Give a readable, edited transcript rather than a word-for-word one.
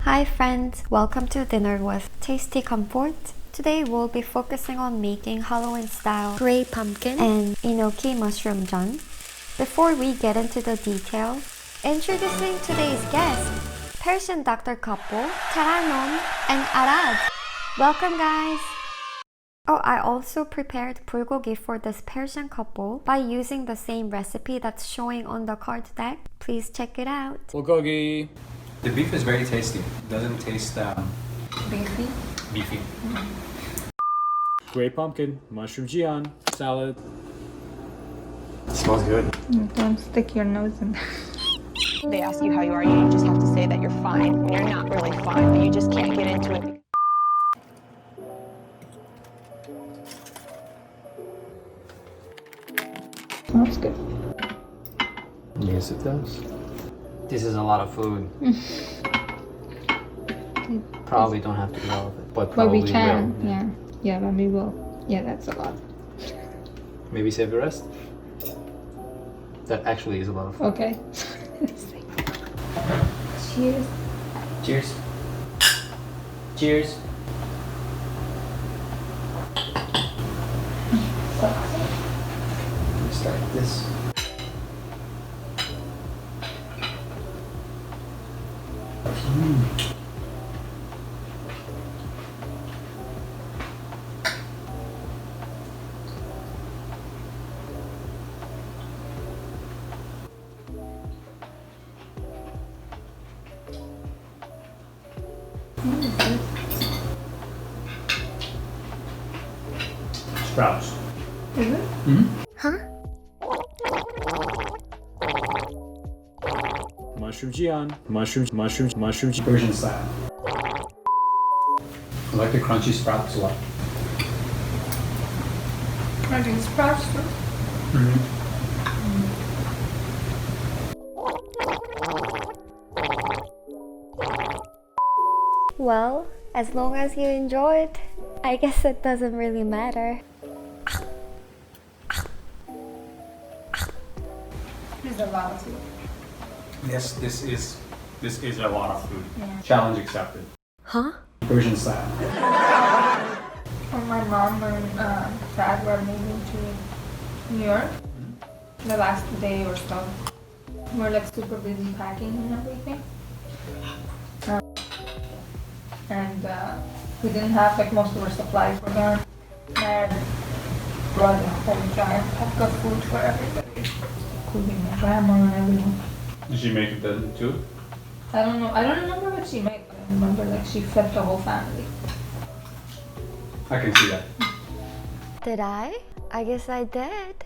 Hi friends, welcome to dinner with Tasty Komfort. Today we'll be focusing on making Halloween style gray pumpkin and Enoki Mushroom Jeon. Before we get into the details, introducing today's guest, Persian doctor couple Taranum and Arad. Welcome guys! Oh, I also prepared bulgogi for this Persian couple by using the same recipe that's showing on the card deck. Please check it out. Bulgogi. The beef is very tasty. It doesn't taste Beefy? beefy. Gray pumpkin, mushroom Jeon, salad. It smells good. Don't stick your nose in there. They ask you how you are, you just have to say that you're fine when you're not really fine, but you just can't get into it. Smells good. Yes, it does. This is a lot of food. Probably don't have to eat all of it, but But probably we can, will. yeah, but we will. Yeah, that's a lot. Maybe save the rest. That actually is a lot of food. Okay. Cheers. Cheers. Cheers. Let's start with this. Sprouts. Is it? Mushroom Jeon. Mushroom Persian style. I like the crunchy sprouts a lot. I think sprouts too. Well, as long as you enjoyed, I guess it doesn't really matter. This is a lot of food. Yes, this is a lot of food. Yeah. Challenge accepted. Huh? Persian style. When my mom and dad were moving to New York, the last day or so, we were like super busy packing and everything. And we didn't have like most of our supplies were gone. Dad brought a whole giant pack of food for everybody, including my grandma and everyone. Did she make it then too? I don't know. I don't remember what she made, but I remember like she fed the whole family. I can see that. Did I? I guess I did.